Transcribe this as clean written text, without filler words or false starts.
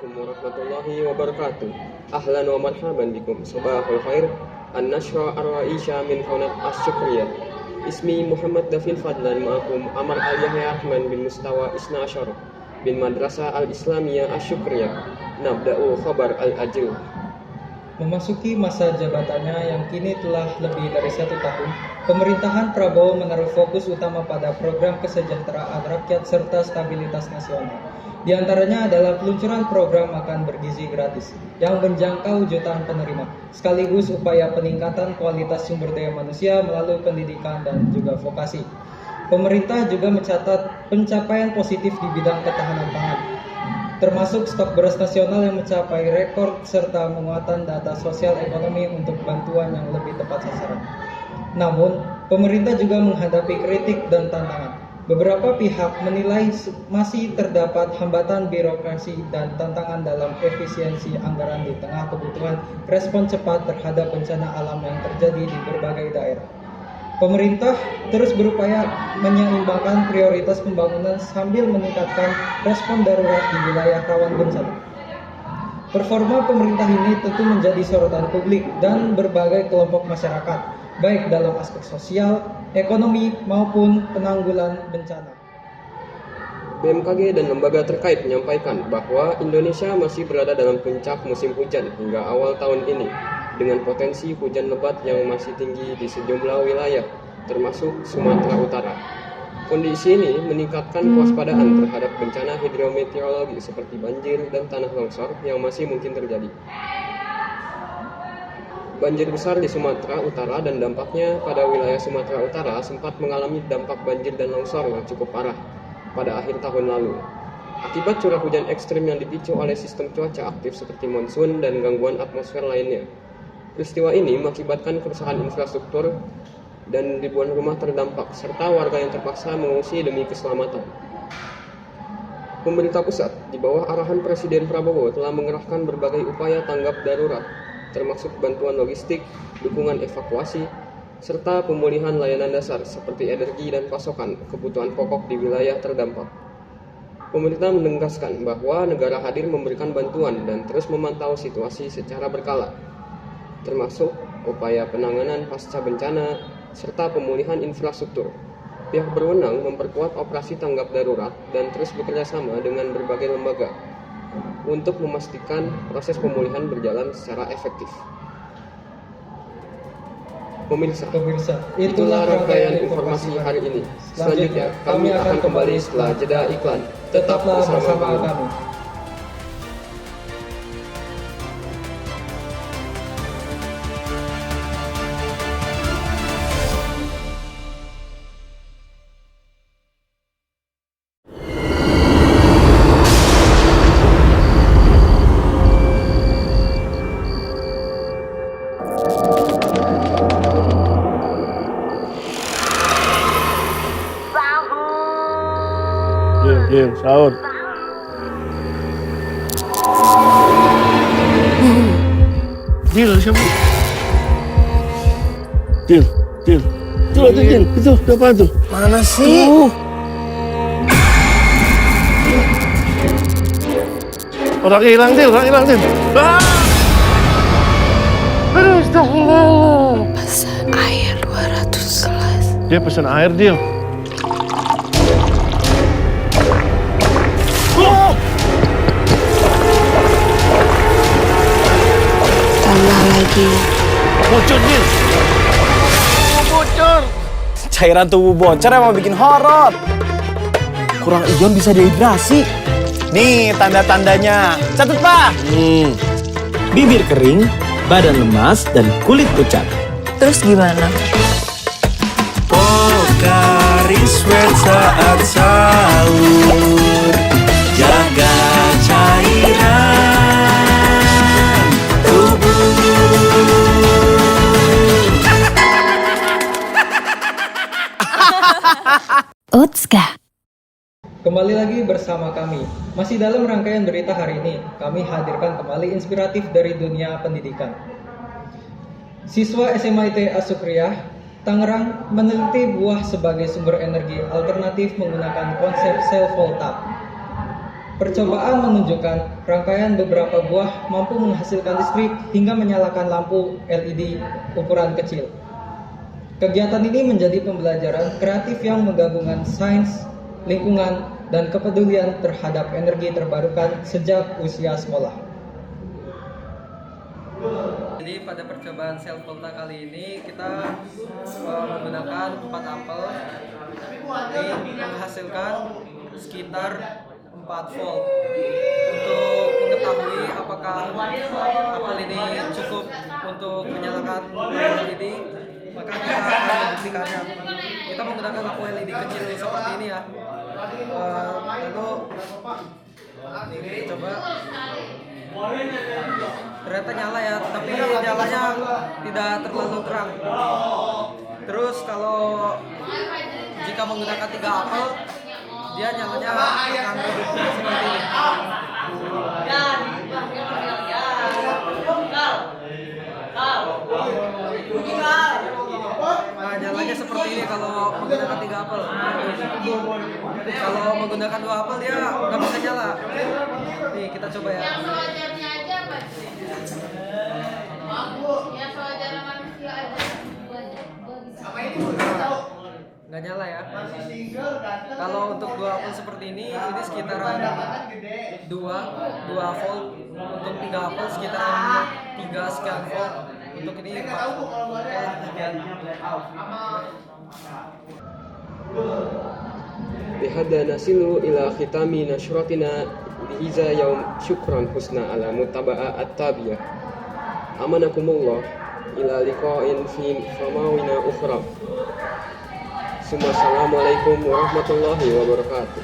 Assalamualaikum warahmatullahi wabarakatuh. Ahlan wa marhaban bikum. Sabahul khair. An-nashra ar-ra'isha min faunat as-syukriyah. Ismi Muhammad Dafil Fadlan ma'akum Amar al-Yahya Rahman bin Mustawa Isna Asyar bin Madrasah al-Islamiyah as-Syukriyah. Nabda'u khabar al-ajil. Memasuki masa jabatannya yang kini telah lebih dari 1 tahun, pemerintahan Prabowo menaruh fokus utama pada program kesejahteraan rakyat serta stabilitas nasional. Di antaranya adalah peluncuran program makan bergizi gratis yang menjangkau jutaan penerima, sekaligus upaya peningkatan kualitas sumber daya manusia melalui pendidikan dan juga vokasi. Pemerintah juga mencatat pencapaian positif di bidang ketahanan pangan, termasuk stok beras nasional yang mencapai rekor serta penguatan data sosial ekonomi untuk bantuan yang lebih tepat sasaran. Namun, pemerintah juga menghadapi kritik dan tantangan. Beberapa pihak menilai masih terdapat hambatan birokrasi dan tantangan dalam efisiensi anggaran di tengah kebutuhan respon cepat terhadap bencana alam yang terjadi di berbagai daerah. Pemerintah terus berupaya menyeimbangkan prioritas pembangunan sambil meningkatkan respon darurat di wilayah rawan bencana. Performa pemerintah ini tentu menjadi sorotan publik dan berbagai kelompok masyarakat, baik dalam aspek sosial, ekonomi, maupun penanggulan bencana. BMKG dan lembaga terkait menyampaikan bahwa Indonesia masih berada dalam puncak musim hujan hingga awal tahun ini, dengan potensi hujan lebat yang masih tinggi di sejumlah wilayah, termasuk Sumatera Utara. Kondisi ini meningkatkan kewaspadaan terhadap bencana hidrometeorologi seperti banjir dan tanah longsor yang masih mungkin terjadi. Banjir besar di Sumatera Utara dan dampaknya pada wilayah Sumatera Utara sempat mengalami dampak banjir dan longsor yang cukup parah pada akhir tahun lalu. Akibat curah hujan ekstrim yang dipicu oleh sistem cuaca aktif seperti monsun dan gangguan atmosfer lainnya. Peristiwa ini mengakibatkan kerusakan infrastruktur dan ribuan rumah terdampak, serta warga yang terpaksa mengungsi demi keselamatan. Pemerintah pusat di bawah arahan Presiden Prabowo telah mengerahkan berbagai upaya tanggap darurat, termasuk bantuan logistik, dukungan evakuasi, serta pemulihan layanan dasar seperti energi dan pasokan kebutuhan pokok di wilayah terdampak. Pemerintah menegaskan bahwa negara hadir memberikan bantuan dan terus memantau situasi secara berkala, termasuk upaya penanganan pasca bencana serta pemulihan infrastruktur. Pihak berwenang memperkuat operasi tanggap darurat dan terus bekerja sama dengan berbagai lembaga untuk memastikan proses pemulihan berjalan secara efektif. Pemirsa, itulah rangkaian informasi hari ini. Selanjutnya, kami akan kembali setelah jeda iklan. Tetaplah bersama kami. Diam, sahur. Dil, siapa? Dil. Itu ada Dil, itu apa tuh? Mana sih? Orang hilang Dil. Ah! Aduh, astagfirullah. Pesan air 200 gelas. Dia pesan air, Dil. Tambah lagi. Bocor, Dil. Bocor. Cairan tubuh bocor emang bikin horor. Kurang ion bisa dehidrasi. Nih tanda-tandanya. Catat, Pak. Bibir kering, badan lemas, dan kulit pucat. Terus gimana? Pocari Sweat saat sahur. Jaga cairan tubuh. Otska. Kembali lagi bersama kami. Masih dalam rangkaian berita hari ini, kami hadirkan kembali inspiratif dari dunia pendidikan. Siswa SMIT As-Syukriyah, Tangerang meneliti buah sebagai sumber energi alternatif menggunakan konsep self-voltaic. Percobaan menunjukkan rangkaian beberapa buah mampu menghasilkan listrik hingga menyalakan lampu LED ukuran kecil. Kegiatan ini menjadi pembelajaran kreatif yang menggabungkan sains, lingkungan, dan kepedulian terhadap energi terbarukan sejak usia sekolah. Jadi pada percobaan self volta kali ini kita menggunakan 4 apel. Ini menghasilkan sekitar 4 volt. Untuk mengetahui apakah apel ini cukup untuk menyalakan lampu LED, maka kita akan membuktikannya. Kita menggunakan lampu LED kecil seperti ini ya. Lalu kita coba. Ternyata nyala ya, tapi nyalanya tidak terlalu terang. Terus kalau jika menggunakan 3 apel, dia nyalanya akan redup seperti ini. Nah, nyalanya seperti ini kalau menggunakan 3 apel. Kalau menggunakan 2 apel dia nggak bisa nyala. Nih kita coba ya. Yang sewajarnya aja Pak. Yang sewajarnya manusia aja. Nggak nyala ya. Kalau untuk 2 apel seperti ini sekitaran 2 volt. Untuk 3 apel sekitaran 3 sekian volt. Untuk ini 4 sekian. Bihada nasilu ila khitami nashratina bihiza yaum syukran husna ala mutaba'a at-tabiyah. Amanakumullah ila liqa'in fi famawina ukhra. Assalamualaikum warahmatullahi wabarakatuh.